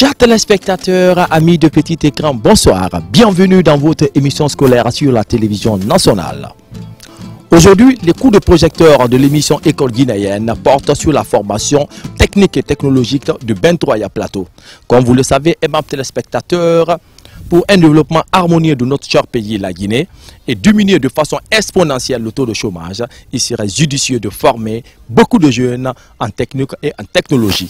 Chers téléspectateurs, amis de petit écran, bonsoir. Bienvenue dans votre émission scolaire sur la télévision nationale. Aujourd'hui, les coups de projecteur de l'émission École guinéenne portent sur la formation technique et technologique de Bentroya Plateau. Comme vous le savez, aimables téléspectateurs, pour un développement harmonieux de notre cher pays, la Guinée, et diminuer de façon exponentielle le taux de chômage, il serait judicieux de former beaucoup de jeunes en technique et en technologie.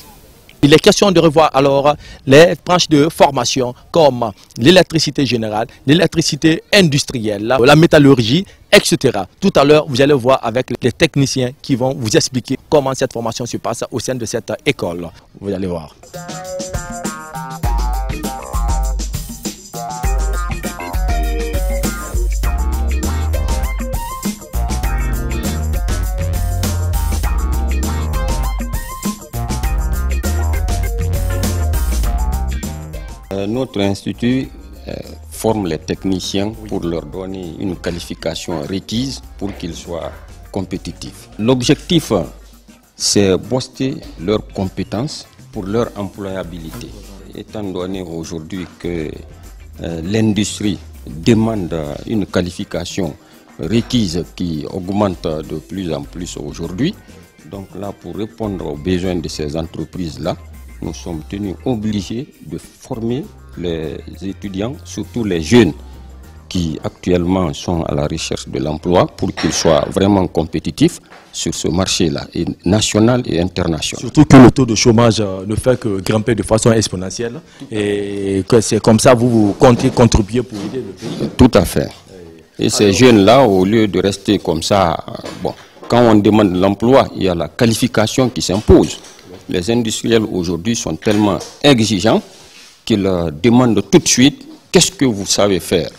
Il est question de revoir alors les branches de formation comme l'électricité générale, l'électricité industrielle, la métallurgie, etc. Tout à l'heure, vous allez voir avec les techniciens qui vont vous expliquer comment cette formation se passe au sein de cette école. Vous allez voir. Notre institut forme les techniciens pour leur donner une qualification requise pour qu'ils soient compétitifs. L'objectif, c'est booster leurs compétences pour leur employabilité. Étant donné aujourd'hui que l'industrie demande une qualification requise qui augmente de plus en plus aujourd'hui, donc là, pour répondre aux besoins de ces entreprises-là, nous sommes tenus obligés de former les étudiants, surtout les jeunes qui actuellement sont à la recherche de l'emploi pour qu'ils soient vraiment compétitifs sur ce marché-là, national et international. Surtout que le taux de chômage ne fait que grimper de façon exponentielle et que c'est comme ça vous comptez contribuer pour aider le pays. Tout à fait. Et ces jeunes-là, au lieu de rester comme ça, bon, quand on demande l'emploi, il y a la qualification qui s'impose. Les industriels aujourd'hui sont tellement exigeants qu'ils demandent tout de suite qu'est-ce que vous savez faire.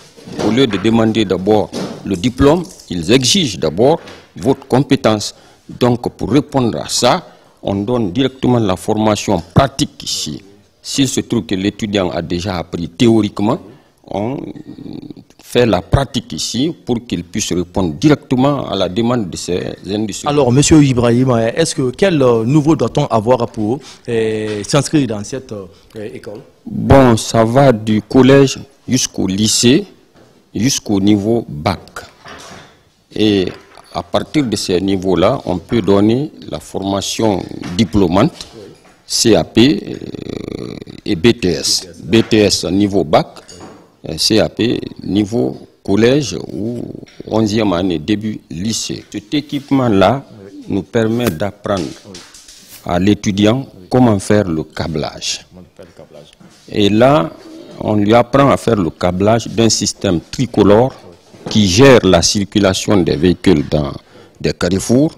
Au lieu de demander d'abord le diplôme, ils exigent d'abord votre compétence. Donc pour répondre à ça, on donne directement la formation pratique ici. S'il se trouve que l'étudiant a déjà appris théoriquement, on fait la pratique ici pour qu'il puisse répondre directement à la demande de ces industries. Alors, Monsieur Ibrahim, quel niveau doit-on avoir pour s'inscrire dans cette école? Bon, ça va du collège jusqu'au lycée, jusqu'au niveau bac. Et à partir de ces niveaux-là, on peut donner la formation diplômante, CAP et BTS. BTS niveau bac, CAP niveau collège ou 11e année, début lycée. Cet équipement-là nous permet d'apprendre à l'étudiant comment faire le câblage. Et là, on lui apprend à faire le câblage d'un système tricolore qui gère la circulation des véhicules dans des carrefours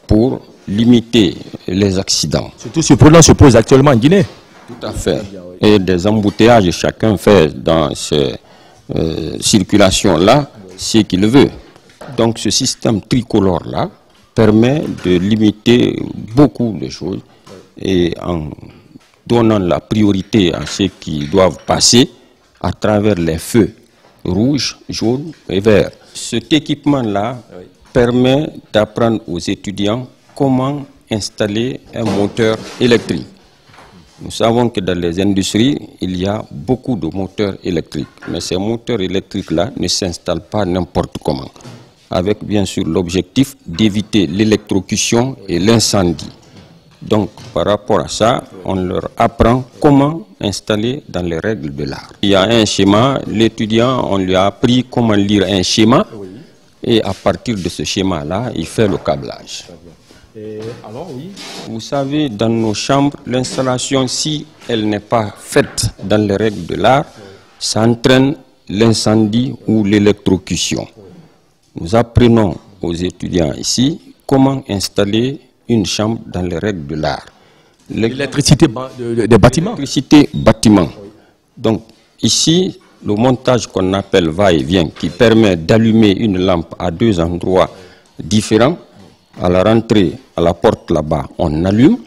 pour limiter les accidents. Surtout ce problème se pose actuellement en Guinée. Tout à fait. Et des embouteillages, chacun fait dans ces circulations-là ce qu'il veut. Donc ce système tricolore-là permet de limiter beaucoup de choses et en donnant la priorité à ceux qui doivent passer à travers les feux rouges, jaunes et verts. Cet équipement-là permet d'apprendre aux étudiants comment installer un moteur électrique. Nous savons que dans les industries, il y a beaucoup de moteurs électriques. Mais ces moteurs électriques-là ne s'installent pas n'importe comment. Avec bien sûr l'objectif d'éviter l'électrocution et l'incendie. Donc par rapport à ça, on leur apprend comment installer dans les règles de l'art. Il y a un schéma, l'étudiant, on lui a appris comment lire un schéma. Et à partir de ce schéma-là, il fait le câblage. Alors, oui. Vous savez, dans nos chambres, l'installation, si elle n'est pas faite dans les règles de l'art, ça entraîne l'incendie ou l'électrocution. Nous apprenons aux étudiants ici comment installer une chambre dans les règles de l'art. L'électricité des bâtiments. L'électricité bâtiment. Donc ici, le montage qu'on appelle va-et-vient, qui permet d'allumer une lampe à deux endroits différents. À la rentrée, à la porte là-bas, on allume.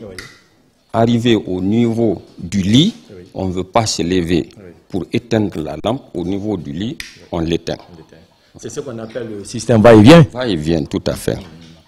Arrivé au niveau du lit, on ne veut pas se lever pour éteindre la lampe. Au niveau du lit, on l'éteint. C'est ce qu'on appelle le système va-et-vient. Va-et-vient, tout à fait.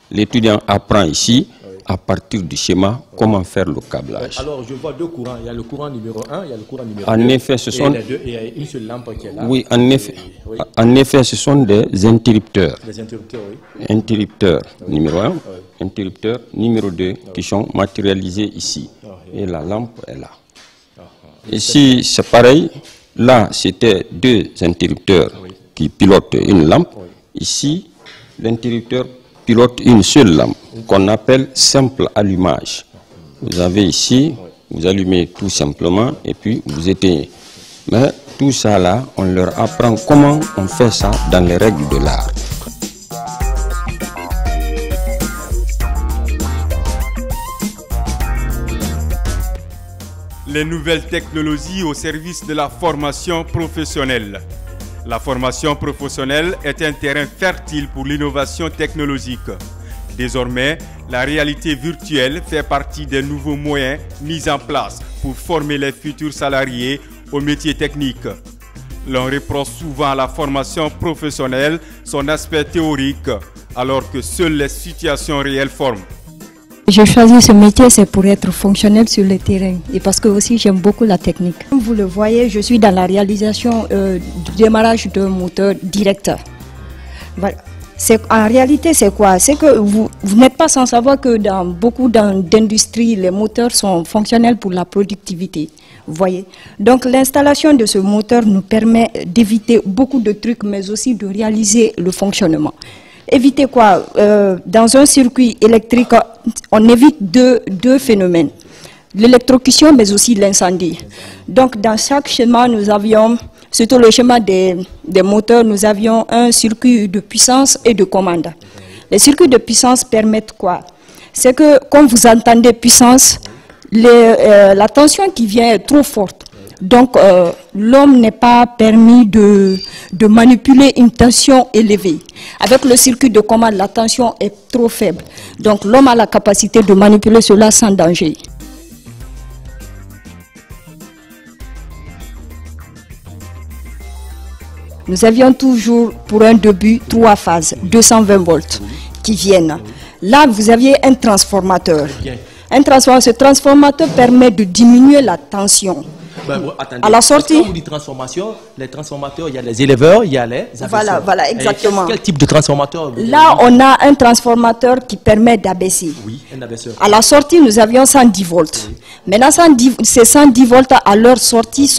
L'étudiant apprend ici à partir du schéma comment faire le câblage. Alors, je vois deux courants. Il y a le courant numéro 1, il y a le courant numéro 2. En effet, ce sont... Et il y a une seule lampe qui est là. Oui, en effet. Oui. En effet, ce sont des interrupteurs. Des interrupteurs, oui. Interrupteurs numéro 1, interrupteurs numéro 2 qui sont matérialisés ici. Et la lampe est là. Ici, c'est pareil. Là, c'était deux interrupteurs qui pilotent une lampe. Ici, l'interrupteur pilote une seule lampe qu'on appelle simple allumage. Vous avez ici, vous allumez tout simplement et puis vous éteignez. Mais tout ça là, on leur apprend comment on fait ça dans les règles de l'art. Les nouvelles technologies au service de la formation professionnelle. La formation professionnelle est un terrain fertile pour l'innovation technologique. Désormais, la réalité virtuelle fait partie des nouveaux moyens mis en place pour former les futurs salariés aux métiers techniques. L'on reproche souvent à la formation professionnelle son aspect théorique, alors que seules les situations réelles forment. J'ai choisi ce métier, c'est pour être fonctionnel sur le terrain et parce que aussi j'aime beaucoup la technique. Comme vous le voyez, je suis dans la réalisation du démarrage d'un moteur directeur. Voilà. En réalité, c'est quoi? C'est que vous n'êtes pas sans savoir que dans beaucoup d'industries, les moteurs sont fonctionnels pour la productivité. Vous voyez? Donc l'installation de ce moteur nous permet d'éviter beaucoup de trucs, mais aussi de réaliser le fonctionnement. Éviter quoi? Dans un circuit électrique, on évite deux phénomènes. L'électrocution, mais aussi l'incendie. Donc, dans chaque schéma, nous avions, surtout le schéma des moteurs, nous avions un circuit de puissance et de commande. Les circuits de puissance permettent quoi? C'est que, quand vous entendez puissance, la tension qui vient est trop forte. Donc, l'homme n'est pas permis de manipuler une tension élevée. Avec le circuit de commande, la tension est trop faible. Donc, l'homme a la capacité de manipuler cela sans danger. Nous avions toujours, pour un début, 3 phases, 220 volts qui viennent. Là, vous aviez un transformateur. Ce transformateur permet de diminuer la tension. Attendez, à la sortie, quand vous dites transformation, les transformateurs, il y a les éleveurs, il y a les abaisseurs. Voilà, exactement. Quel type de transformateur? Là, on a un transformateur qui permet d'abaisser. Oui, un abaisseur. À la sortie, nous avions 110 volts. Oui. Maintenant, ces 110 volts, à leur sortie,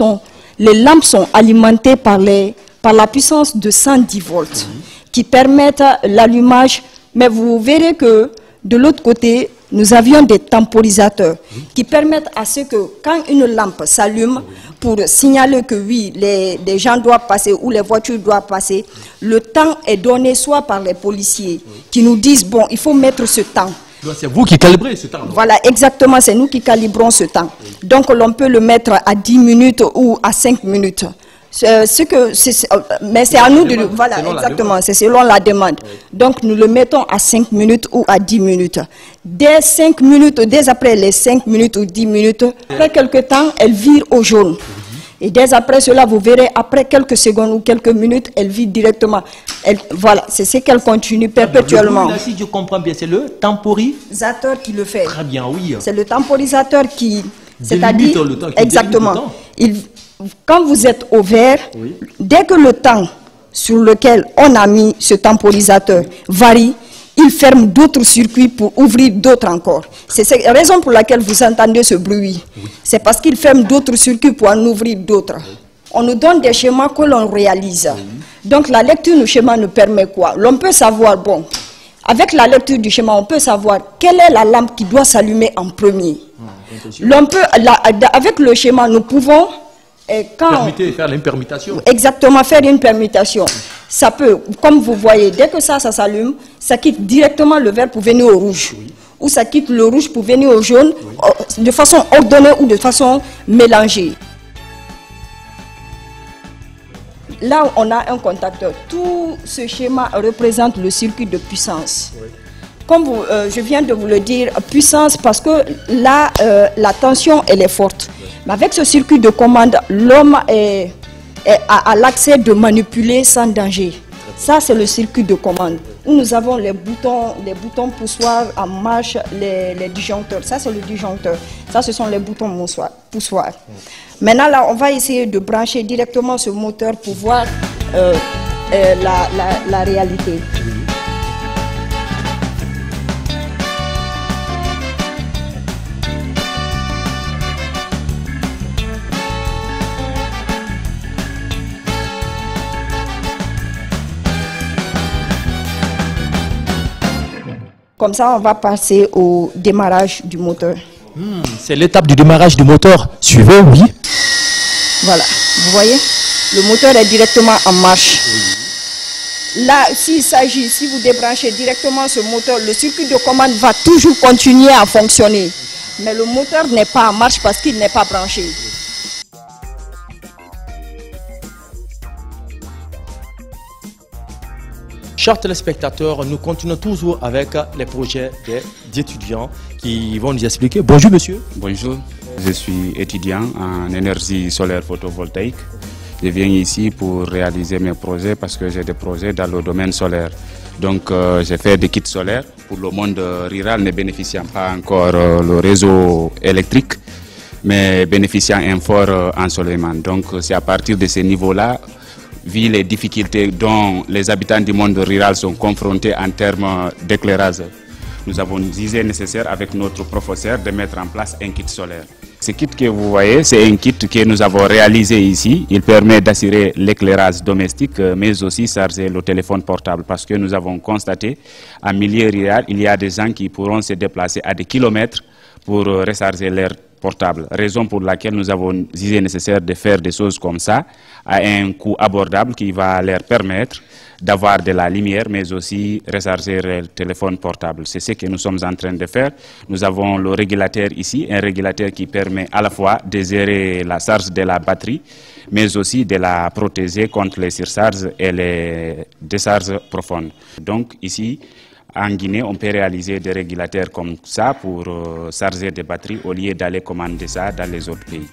les lampes sont alimentées par la puissance de 110 volts, qui permettent l'allumage. Mais vous verrez que de l'autre côté, nous avions des temporisateurs qui permettent à ce que quand une lampe s'allume pour signaler que oui, les gens doivent passer ou les voitures doivent passer, le temps est donné soit par les policiers qui nous disent bon, il faut mettre ce temps. C'est vous qui calibrez ce temps. Voilà, exactement, c'est nous qui calibrons ce temps. Donc l'on peut le mettre à 10 minutes ou à 5 minutes. Mais c'est à nous de... Voilà, exactement, c'est selon la demande. Donc nous le mettons à 5 minutes ou à 10 minutes. Dès 5 minutes, dès après les 5 minutes ou 10 minutes, après quelques temps, elle vire au jaune. Et dès après cela, vous verrez, après quelques secondes ou quelques minutes, elle vire directement. Voilà, c'est ce qu'elle continue perpétuellement. Là, si je comprends bien, c'est le temporisateur qui le fait. Très bien, oui. C'est le temporisateur qui... C'est-à-dire... le temps, exactement. Quand vous êtes au vert, dès que le temps sur lequel on a mis ce temporisateur varie, il ferme d'autres circuits pour ouvrir d'autres encore. C'est la raison pour laquelle vous entendez ce bruit. C'est parce qu'il ferme d'autres circuits pour en ouvrir d'autres. On nous donne des schémas que l'on réalise. Donc la lecture du schéma nous permet quoi? L'on peut savoir, bon, avec la lecture du schéma, on peut savoir quelle est la lampe qui doit s'allumer en premier. L'on peut, avec le schéma, nous pouvons... faire une permutation. Exactement, faire une permutation. Ça peut, comme vous voyez, dès que ça s'allume, ça quitte directement le vert pour venir au rouge. Ou ça quitte le rouge pour venir au jaune, de façon ordonnée ou de façon mélangée. Là, on a un contacteur. Tout ce schéma représente le circuit de puissance. Comme je viens de vous le dire, puissance parce que là, la tension, elle est forte. Mais avec ce circuit de commande, l'homme a l'accès de manipuler sans danger. Ça, c'est le circuit de commande. nous avons les boutons poussoirs en marche, les disjoncteurs. Ça, c'est le disjoncteur. Ça, ce sont les boutons poussoirs. Maintenant, là, on va essayer de brancher directement ce moteur pour voir la réalité. Comme ça, on va passer au démarrage du moteur. C'est l'étape du démarrage du moteur. Suivez, oui. Voilà, vous voyez, le moteur est directement en marche. Là, si vous débranchez directement ce moteur, le circuit de commande va toujours continuer à fonctionner. Mais le moteur n'est pas en marche parce qu'il n'est pas branché. Chers téléspectateurs, nous continuons toujours avec les projets des étudiants qui vont nous expliquer. Bonjour monsieur. Bonjour, je suis étudiant en énergie solaire photovoltaïque. Je viens ici pour réaliser mes projets parce que j'ai des projets dans le domaine solaire. Donc j'ai fait des kits solaires pour le monde rural ne bénéficiant pas encore le réseau électrique, mais bénéficiant un fort ensoleillement. Donc c'est à partir de ce niveau-là, vu les difficultés dont les habitants du monde rural sont confrontés en termes d'éclairage, nous avons jugé nécessaire avec notre professeur de mettre en place un kit solaire. Ce kit que vous voyez, c'est un kit que nous avons réalisé ici. Il permet d'assurer l'éclairage domestique, mais aussi charger le téléphone portable. Parce que nous avons constaté, en milieu rural, il y a des gens qui pourront se déplacer à des kilomètres pour recharger leur portable. Raison pour laquelle nous avons jugé nécessaire de faire des choses comme ça, à un coût abordable qui va leur permettre d'avoir de la lumière, mais aussi recharger le téléphone portable. C'est ce que nous sommes en train de faire. Nous avons le régulateur ici, un régulateur qui permet à la fois de gérer la charge de la batterie, mais aussi de la protéger contre les surcharges et les décharges profondes. Donc ici, en Guinée, on peut réaliser des régulateurs comme ça pour charger des batteries au lieu d'aller commander ça dans les autres pays.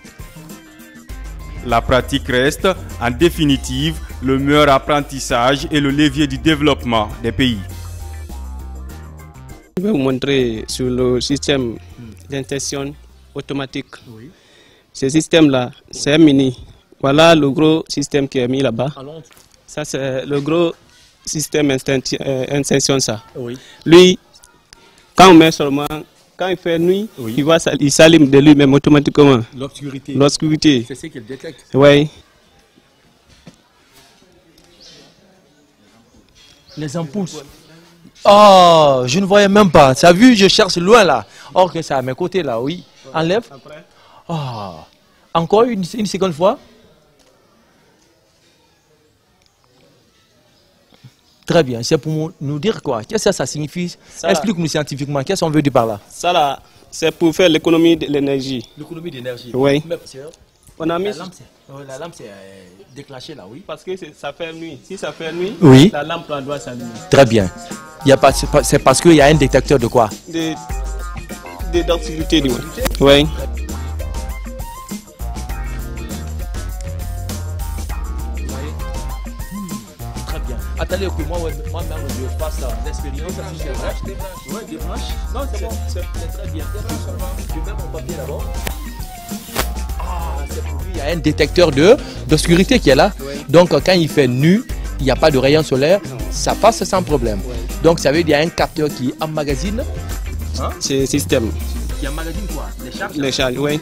La pratique reste, en définitive, le meilleur apprentissage et le levier du développement des pays. Je vais vous montrer sur le système d'intention automatique. Oui. Ce système-là, c'est un mini. Voilà le gros système qui est mis là-bas. Ça, c'est le gros système intention, ça. Oui. Lui, quand on met seulement... Quand il fait nuit, oui, il s'allume de lui-même automatiquement. L'obscurité. L'obscurité. C'est ce qu'il détecte. Oui. Les ampoules. Oh, je ne voyais même pas. Tu as vu, je cherche loin là. Or que c'est à mes côtés là, oui. Enlève. Oh. Encore une seconde fois. Très bien, c'est pour nous dire quoi? Qu'est-ce que ça signifie? Explique-nous scientifiquement, qu'est-ce qu'on veut dire par là? Ça là, c'est pour faire l'économie de l'énergie. L'économie d'énergie? Oui. Mais, on a mis... La lampe c'est déclenchée là, oui. Parce que ça fait nuit. Si ça fait nuit, oui, la lampe doit s'allumer. Très bien. C'est parce qu'il y a un détecteur de quoi? D'activité. Oui. Attendez que moi-même je fasse l'expérience. Oui, débranche. Non, c'est bon, c'est très bien. Je mets mon papier d'abord. Ah, c'est pour lui. Il y a un détecteur d'obscurité qui est là. Oui. Donc quand il fait nu, il n'y a pas de rayon solaire, ça passe sans problème. Oui. Donc ça veut dire qu'il y a un capteur qui emmagasine. Hein? C'est le système. Qui emmagasine quoi? Les charges? Les charges, oui.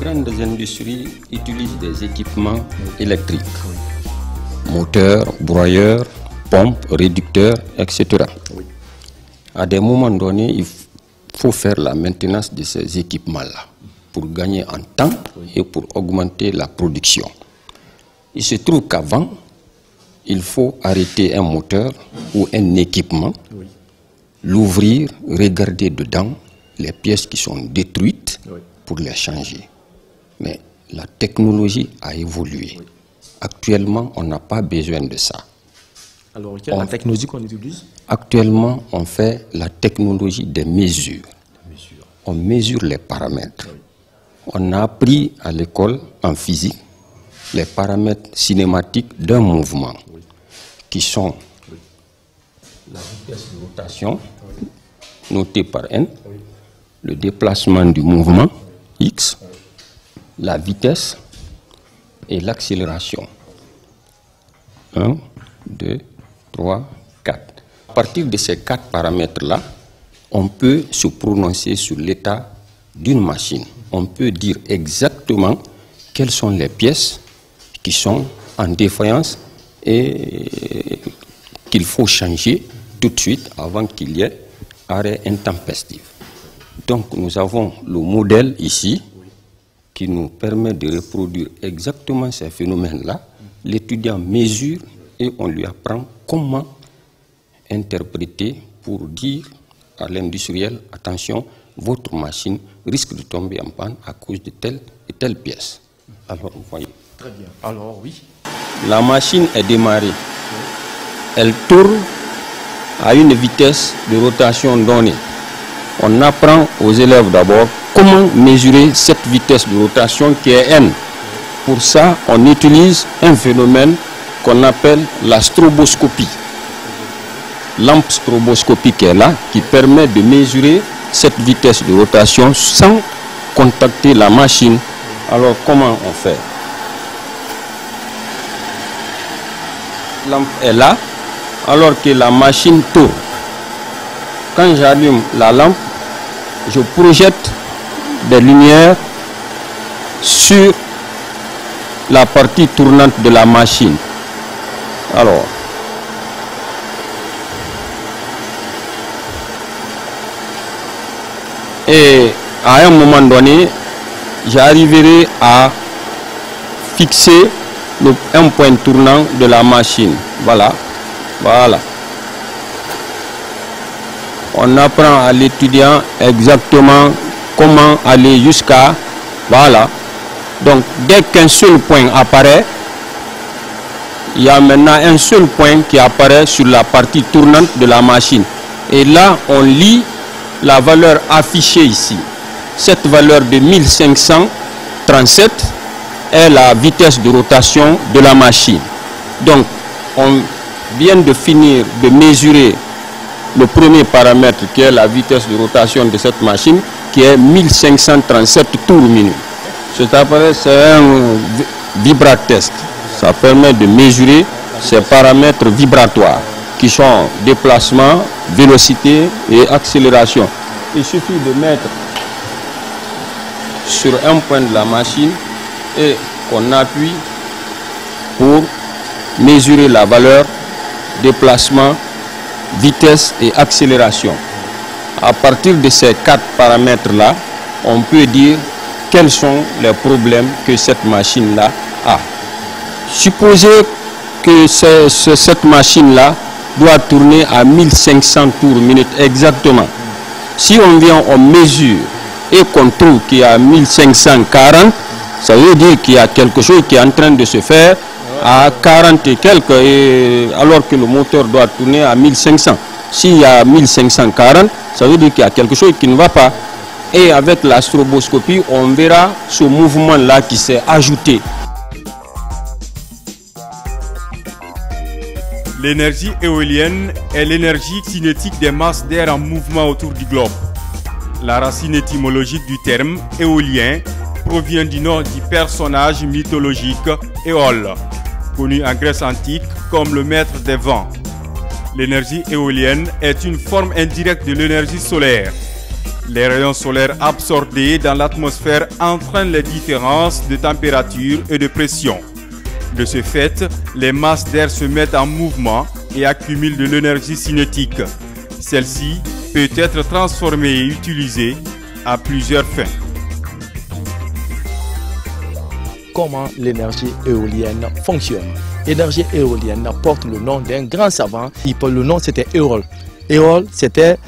Grandes industries utilisent des équipements électriques, moteurs, broyeurs, pompes, réducteurs, etc. À des moments donnés, il faut faire la maintenance de ces équipements-là pour gagner en temps et pour augmenter la production. Il se trouve qu'avant, il faut arrêter un moteur ou un équipement, l'ouvrir, regarder dedans les pièces qui sont détruites pour les changer. Mais la technologie a évolué. Actuellement, on n'a pas besoin de ça. Alors, quelle est la technologie qu'on utilise? Actuellement, on fait la technologie des mesures. On mesure les paramètres. on a appris à l'école en physique les paramètres cinématiques d'un mouvement qui sont la vitesse de rotation notée par n, le déplacement du mouvement x, la vitesse et l'accélération. 1, 2, 3, 4. À partir de ces 4 paramètres-là, on peut se prononcer sur l'état d'une machine. On peut dire exactement quelles sont les pièces qui sont en défaillance et qu'il faut changer tout de suite avant qu'il y ait arrêt intempestif. Donc nous avons le modèle ici qui nous permet de reproduire exactement ces phénomènes-là. L'étudiant mesure et on lui apprend comment interpréter pour dire à l'industriel, attention, votre machine risque de tomber en panne à cause de telle et telle pièce. Alors, vous voyez. Très bien. Alors, oui. La machine est démarrée. Elle tourne à une vitesse de rotation donnée. On apprend aux élèves d'abord comment mesurer cette vitesse de rotation qui est n. Pour ça, on utilise un phénomène qu'on appelle la stroboscopie. Lampe stroboscopique est là, qui permet de mesurer cette vitesse de rotation sans contacter la machine. Alors, comment on fait? La lampe est là, alors que la machine tourne. Quand j'allume la lampe, je projette des lumières sur la partie tournante de la machine. Alors, et à un moment donné, j'arriverai à fixer un point tournant de la machine. Voilà, voilà. On apprend à l'étudiant exactement comment aller jusqu'à... Voilà. Donc, dès qu'un seul point apparaît, il y a maintenant un seul point qui apparaît sur la partie tournante de la machine. Et là, on lit la valeur affichée ici. Cette valeur de 1537 est la vitesse de rotation de la machine. Donc, on vient de finir de mesurer le premier paramètre qui est la vitesse de rotation de cette machine, qui est 1537 tours minute. Cet appareil, c'est un vibratest. Ça permet de mesurer ces paramètres vibratoires qui sont déplacement, vélocité et accélération. Il suffit de mettre sur un point de la machine et on appuie pour mesurer la valeur, déplacement, vitesse et accélération. À partir de ces 4 paramètres-là, on peut dire quels sont les problèmes que cette machine-là a. Supposez que cette machine-là doit tourner à 1500 tours minute exactement. Si on vient, on mesure et qu'on trouve qu'il y a 1540, ça veut dire qu'il y a quelque chose qui est en train de se faire à 40 et quelques, alors que le moteur doit tourner à 1500. S'il y a 1540, ça veut dire qu'il y a quelque chose qui ne va pas. Et avec la stroboscopie, on verra ce mouvement-là qui s'est ajouté. L'énergie éolienne est l'énergie cinétique des masses d'air en mouvement autour du globe. La racine étymologique du terme éolien provient du nom du personnage mythologique Éole, connu en Grèce antique comme le maître des vents. L'énergie éolienne est une forme indirecte de l'énergie solaire. Les rayons solaires absorbés dans l'atmosphère entraînent les différences de température et de pression. De ce fait, les masses d'air se mettent en mouvement et accumulent de l'énergie cinétique. Celle-ci peut être transformée et utilisée à plusieurs fins. Comment l'énergie éolienne fonctionne? L'énergie éolienne porte le nom d'un grand savant. Le nom c'était Éole. Éole, c'était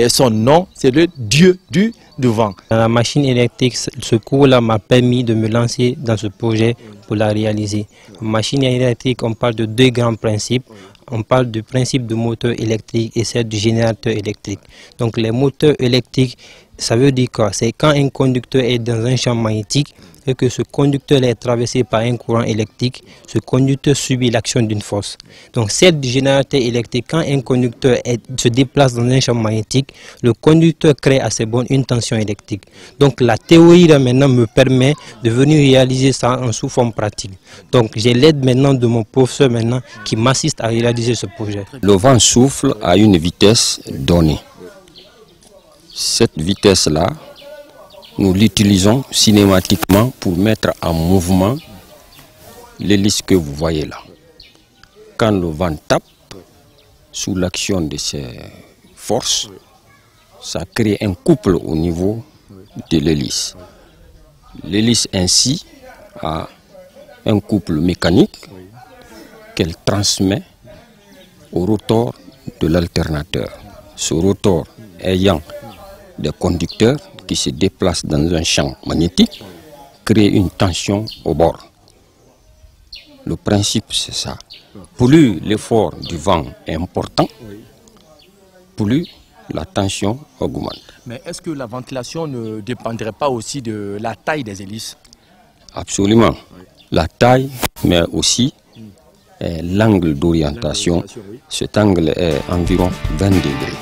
son nom, c'est le dieu du vent. La machine électrique, ce cours-là m'a permis de me lancer dans ce projet pour la réaliser. Machine électrique, on parle de 2 grands principes. on parle du principe du moteur électrique et celle du générateur électrique. Donc les moteurs électriques, ça veut dire quoi? C'est quand un conducteur est dans un champ magnétique et que ce conducteur est traversé par un courant électrique, ce conducteur subit l'action d'une force. Donc celle du générateur électrique, quand un conducteur se déplace dans un champ magnétique, le conducteur crée à ses bornes une tension électrique. Donc la théorie là maintenant me permet de venir réaliser ça en sous forme pratique. Donc j'ai l'aide maintenant de mon professeur maintenant qui m'assiste à réaliser ce projet. Le vent souffle à une vitesse donnée. Cette vitesse-là, nous l'utilisons cinématiquement pour mettre en mouvement l'hélice que vous voyez là. Quand le vent tape, sous l'action de ces forces, ça crée un couple au niveau de l'hélice. L'hélice ainsi a un couple mécanique qu'elle transmet au rotor de l'alternateur. Ce rotor ayant des conducteurs qui se déplacent dans un champ magnétique, crée une tension au bord. Le principe, c'est ça. Plus l'effort du vent est important, plus la tension augmente. Mais est-ce que la ventilation ne dépendrait pas aussi de la taille des hélices? Absolument. La taille, mais aussi l'angle d'orientation. Cet angle est environ 20 degrés.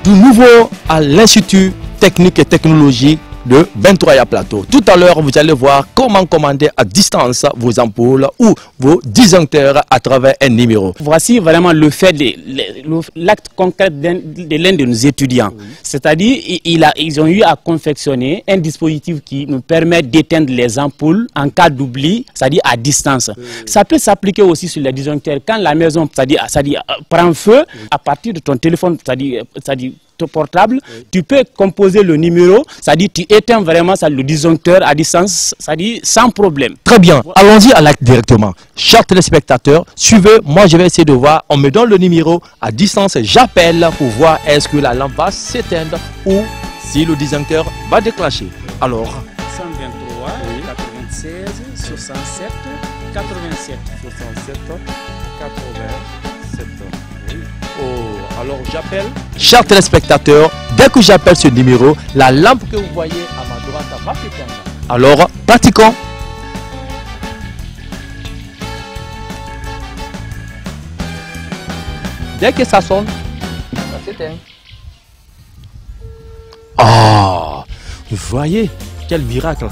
Du nouveau à l'Institut technique et technologique de Bentoya Plateau. Tout à l'heure, vous allez voir comment commander à distance vos ampoules ou vos disjoncteurs à travers un numéro. Voici vraiment le fait de l'acte concret de l'un de nos étudiants. Oui. C'est-à-dire, ils ont eu à confectionner un dispositif qui nous permet d'éteindre les ampoules en cas d'oubli, c'est-à-dire à distance. Oui. Ça peut s'appliquer aussi sur les disjoncteurs. Quand la maison, c'est-à-dire prend feu, oui, à partir de ton téléphone, c'est-à-dire portable, oui, tu peux composer le numéro, c'est-à-dire tu éteins vraiment le disjoncteur à distance, c'est-à-dire sans problème. Très bien, allons-y à l'acte directement. Chers téléspectateurs, suivez, moi je vais essayer de voir, on me donne le numéro à distance, j'appelle pour voir est-ce que la lampe va s'éteindre ou si le disjoncteur va déclencher. Alors, 123, oui, 96, 67, 87, 67, 87. Oh, alors j'appelle. Chers téléspectateurs, dès que j'appelle ce numéro, la lampe que vous voyez à ma droite va s'éteindre. Alors, pratiquons. Dès que ça sonne, ça s'éteint. Ah, vous voyez, quel miracle.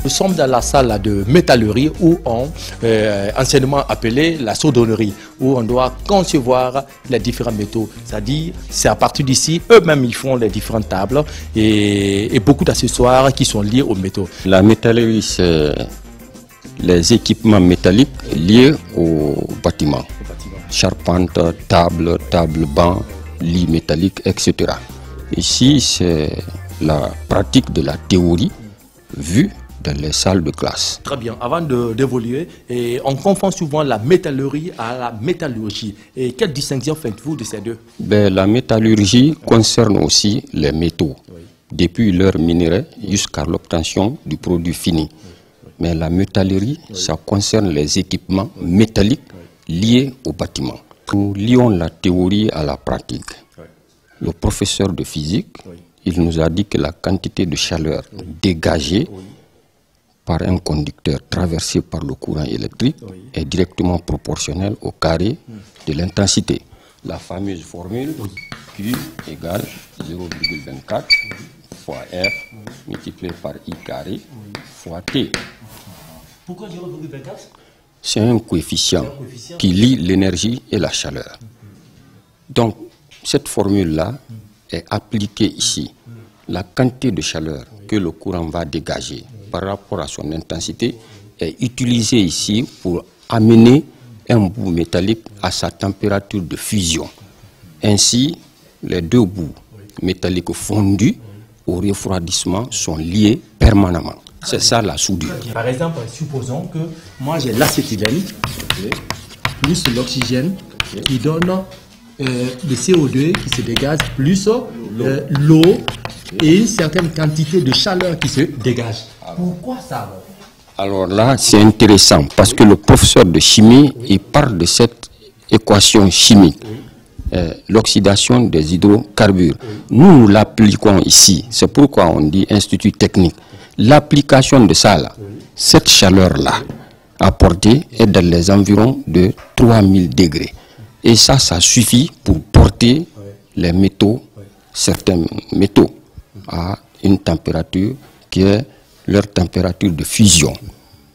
Nous sommes dans la salle de métallerie où on, anciennement appelée la sourdonnerie, où on doit concevoir les différents métaux. C'est-à-dire, c'est à partir d'ici, eux-mêmes ils font les différentes tables et beaucoup d'accessoires qui sont liés aux métaux. La métallerie, c'est les équipements métalliques liés au bâtiment. Charpente, table, banc, lit métallique, etc. Ici, c'est la pratique de la théorie vue dans les salles de classe. Très bien. Avant d'évoluer, on confond souvent la métallurgie à la métallurgie. Et quelle distinction faites-vous de ces deux? La métallurgie concerne aussi les métaux, oui, depuis leur minerai jusqu'à l'obtention du produit fini. Oui. Mais la métallurgie, oui, ça concerne les équipements métalliques, oui, liés au bâtiment. Nous lions la théorie à la pratique. Oui. Le professeur de physique, oui, il nous a dit que la quantité de chaleur, oui, dégagée, oui, par un conducteur traversé par le courant électrique, oui, est directement proportionnelle au carré, oui, de l'intensité. La fameuse formule, oui, Q égale 0,24 fois R, oui, multiplié par I carré, oui, fois T. Pourquoi 0,24? C'est un coefficient qui lie l'énergie et la chaleur. Donc, cette formule-là est appliquée ici. La quantité de chaleur que le courant va dégager par rapport à son intensité est utilisée ici pour amener un bout métallique à sa température de fusion. Ainsi, les deux bouts métalliques fondus au refroidissement sont liés permanemment. C'est ça la soudure. Par exemple, supposons que moi j'ai l'acétylène plus l'oxygène qui donne le CO2 qui se dégage, plus l'eau et une certaine quantité de chaleur qui se dégage. Pourquoi ça? Alors là, c'est intéressant parce que le professeur de chimie, il parle de cette équation chimique, l'oxydation des hydrocarbures. Nous l'appliquons ici, c'est pourquoi on dit institut technique. L'application de ça, là, cette chaleur-là, apportée est dans les environs de 3000 degrés. Et ça suffit pour porter les métaux, certains métaux, à une température qui est leur température de fusion.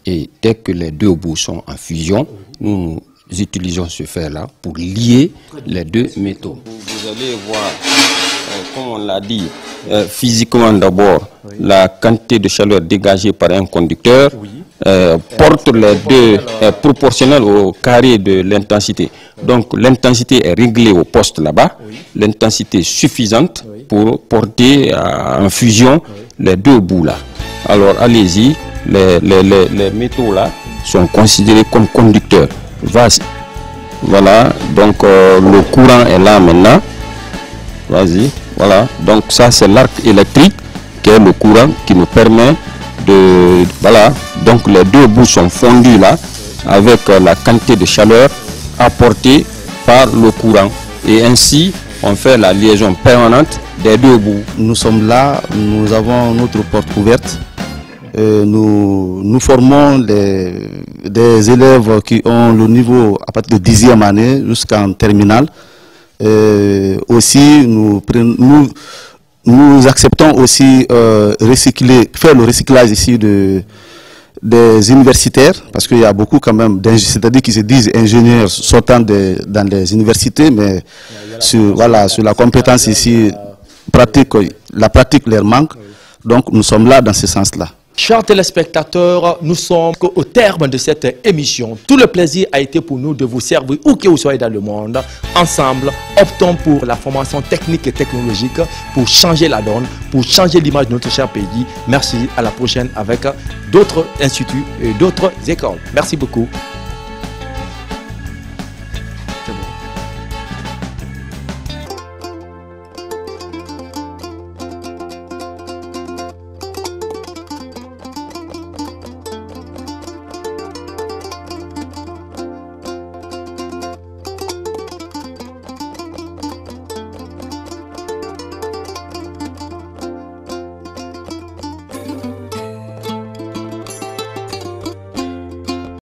Et dès que les deux bouts sont en fusion, nous utilisons ce fer-là pour lier les deux métaux. Vous allez voir, comme on l'a dit, physiquement d'abord, la quantité de chaleur dégagée par un conducteur porte les deux proportionnels au carré de l'intensité. Donc l'intensité est réglée au poste là-bas, l'intensité suffisante pour porter en fusion les deux bouts là. Alors allez-y, les métaux là sont considérés comme conducteurs. Voilà, donc le courant est là maintenant. Vas-y, voilà. Donc ça c'est l'arc électrique qui est le courant qui nous permet de... Voilà, donc les deux bouts sont fondus là avec la quantité de chaleur apportée par le courant. Et ainsi, on fait la liaison permanente des deux bouts. Nous sommes là, nous avons notre porte ouverte. Nous formons des élèves qui ont le niveau à partir de 10e année jusqu'en terminale. Aussi, nous acceptons aussi faire le recyclage ici des universitaires, parce qu'il y a beaucoup quand même c'est-à-dire qui se disent ingénieurs sortant dans les universités, mais sur la compétence ici, la pratique leur manque. Donc nous sommes là dans ce sens-là. Chers téléspectateurs, nous sommes au terme de cette émission. Tout le plaisir a été pour nous de vous servir où que vous soyez dans le monde. Ensemble, optons pour la formation technique et technologique pour changer la donne, pour changer l'image de notre cher pays. Merci, à la prochaine avec d'autres instituts et d'autres écoles. Merci beaucoup.